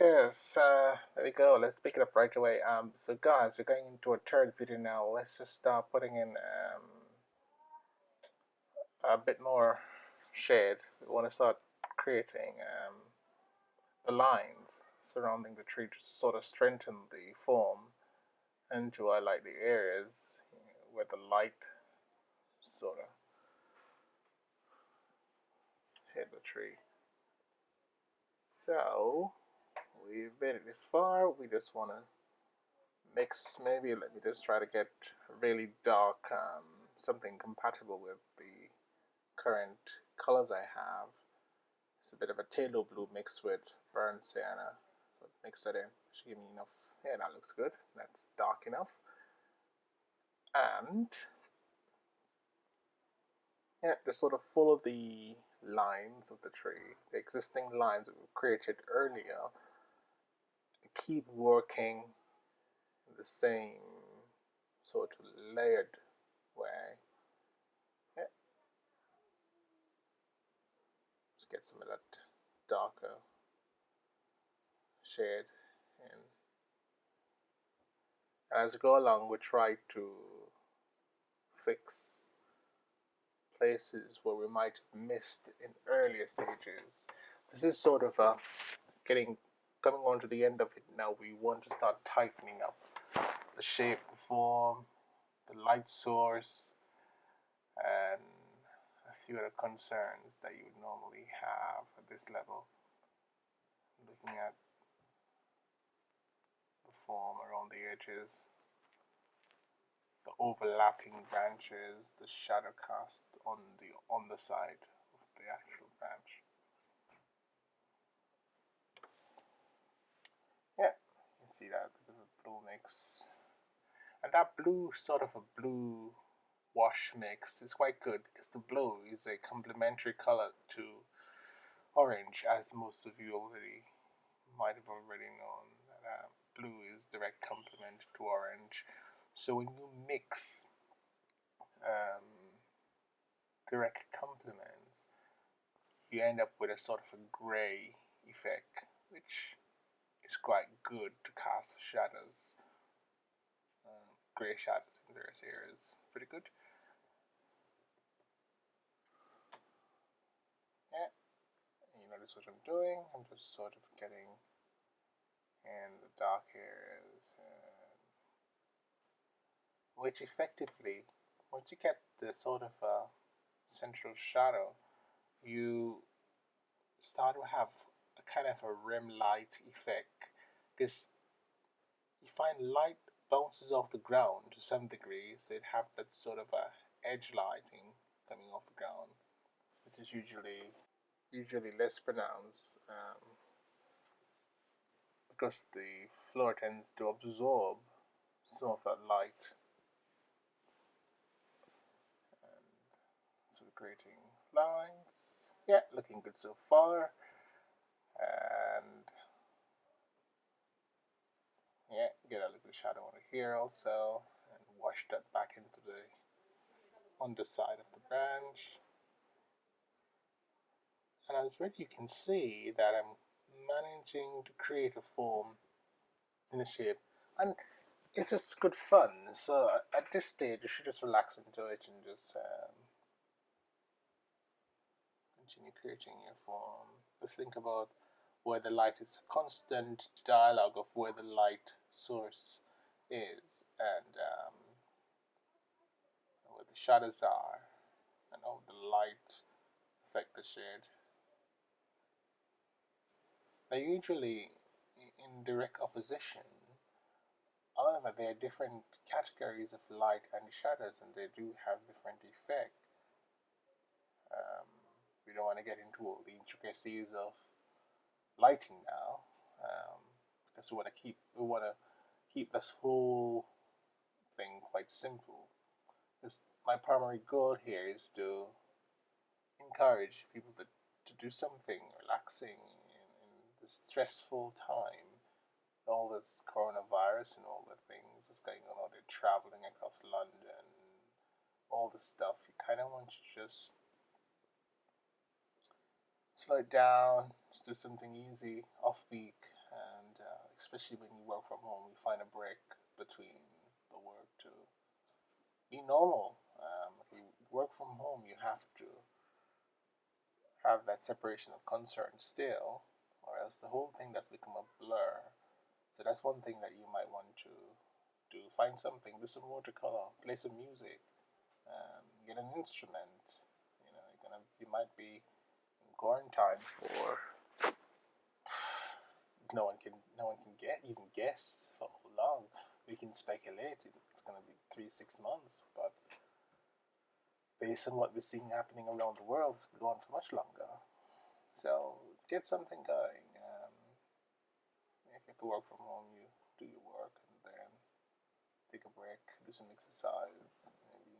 Yes, there we go. Let's pick it up right away. So guys, we're going into a third video now. Let's just start putting in a bit more shade. We want to start creating the lines surrounding the tree just to sort of strengthen the form and to highlight the areas where the light sort of hit the tree. So we've made it this far. We just want to mix. Maybe let me just try to get really dark, something compatible with the current colors I have. It's a bit of a phthalo blue mixed with burnt sienna. So mix that in. Should give me enough. Yeah, that looks good. That's dark enough. And yeah, just sort of follow the lines of the tree, the existing lines that we created earlier. Keep working in the same sort of layered way. Yeah. Let's get some of that darker shade in. And as we go along, we try to fix places where we might have missed in earlier stages. This is sort of coming on to the end of it now. We want to start tightening up the shape, the form, the light source, and a few other concerns that you would normally have at this level. Looking at the form around the edges, the overlapping branches, the shadow cast on the underside of the actual branch. Yeah, you see that bit of a blue mix. And that blue, sort of a blue wash mix, is quite good because the blue is a complementary color to orange, as most of you might have already known that blue is direct complement to orange. So when you mix direct complements, you end up with a sort of a grey effect, which is quite good to cast shadows, grey shadows in various areas. Pretty good. Yeah, you notice what I'm doing. I'm just sort of getting in the dark areas, which effectively, once you get the sort of central shadow, you start to have a kind of a rim light effect, because you find light bounces off the ground to some degree, so it have that sort of a edge lighting coming off the ground, which is usually less pronounced, because the floor tends to absorb some of that light. And so creating lines. Yeah, looking good so far. And yeah, get a little shadow over here also, and wash that back into the underside of the branch. And as well, you can see that I'm managing to create a form in a shape, and it's just good fun. So at this stage, you should just relax into it and just continue creating your form. Just think about where the light is, a constant dialogue of where the light source is, and where the shadows are, and how the light affect the shade. They're usually in direct opposition. However, there are different categories of light and shadows, and they do have different effect. We don't want to get into all the intricacies of lighting now, because we want to keep this whole thing quite simple. Because my primary goal here is to encourage people to do something relaxing in this stressful time. All this coronavirus and all the things that's going on, they're traveling across London, all this stuff. You kind of want to just slow it down, just do something easy, off peak, and especially when you work from home, you find a break between the work to be normal. If you work from home, you have to have that separation of concern still, or else the whole thing does become a blur. So that's one thing that you might want to do. Find something, do some watercolor, play some music, get an instrument. You might be in quarantine for no one can get even guess for how long. We can speculate it's going to be 3 6 months, but based on what we're seeing happening around the world, it's going on for much longer. So get something going. If you have to work from home, you do your work and then take a break, do some exercise, maybe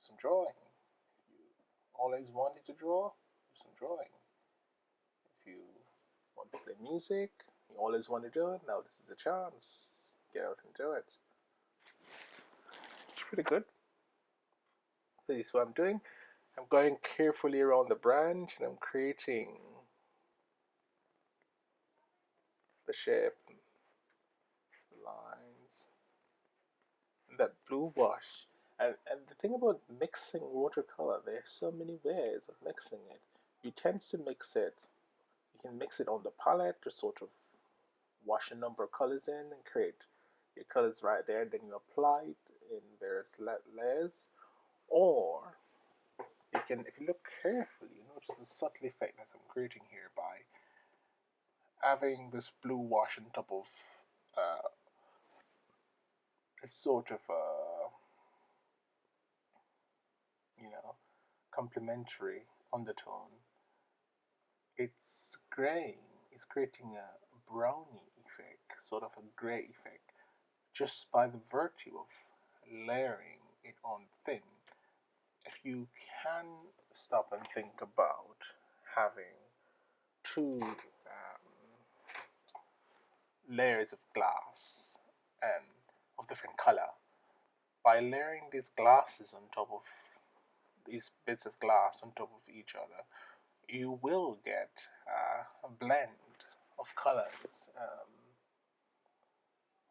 some drawing. If you always wanted to draw, do some drawing. If you want to play music, you always want to do it, now this is a chance. Get out and do it. It's pretty good. This is what I'm doing. I'm going carefully around the branch and I'm creating the shape, the lines, and that blue wash. And the thing about mixing watercolor, there's so many ways of mixing it. You tend to mix it, you can mix it on the palette to sort of wash a number of colors in and create your colors right there, then you apply it in various layers. Or you can, if you look carefully, you notice the subtle effect that I'm creating here by having this blue wash on top of a sort of complementary undertone. It's graying, it's creating a brownie effect, sort of a gray effect, just by the virtue of layering it on thin. If you can stop and think about having two layers of glass and of different color, by layering these glasses on top of these bits of glass on top of each other, you will get a blend of colors,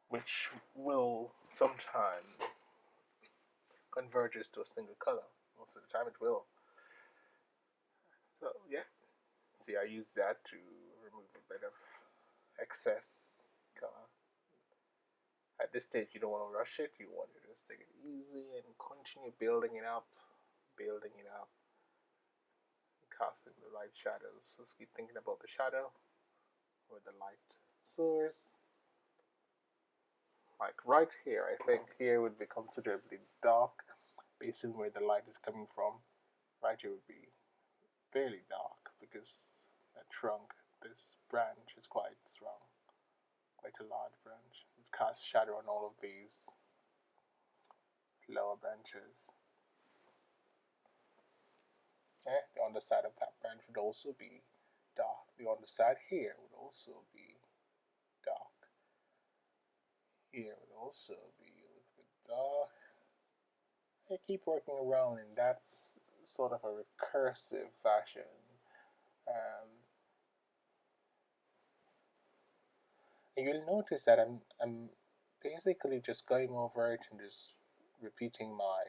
which will sometimes converges to a single color. Most of the time, it will. So yeah, see, I use that to remove a bit of excess color. At this stage, you don't want to rush it. You want to just take it easy and continue building it up, casting the right shadows. Just keep thinking about the shadow or the light source. Like right here, I think here would be considerably dark based on where the light is coming from. Right here would be fairly dark because that trunk, this branch is quite strong, quite a large branch. It casts shadow on all of these lower branches. The underside of that branch would also be dark. The underside here would also be dark. Here would also be a little bit dark. I keep working around in that sort of a recursive fashion. And you'll notice that I'm basically just going over it and just repeating my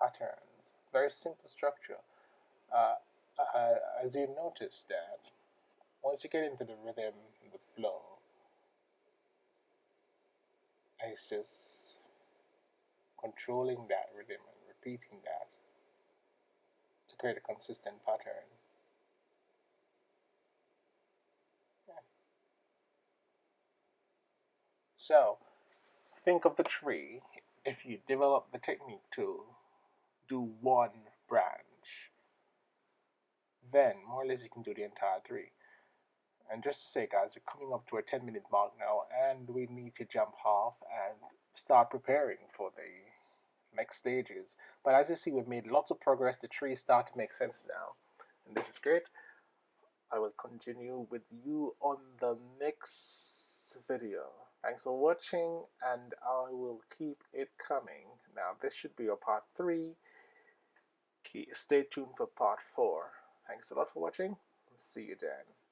patterns. Very simple structure. As you notice that once you get into the rhythm and the flow, it's just controlling that rhythm and repeating that to create a consistent pattern. Yeah. So think of the tree. If you develop the technique to do one branch, then more or less you can do the entire tree. And just to say, guys, we're coming up to a 10-minute mark now, and we need to jump off and start preparing for the next stages. But as you see, we've made lots of progress. The trees start to make sense now, and this is great. I will continue with you on the next video. Thanks for watching, and I will keep it coming. Now, this should be your part 3. Stay tuned for part 4. Thanks a lot for watching. See you then.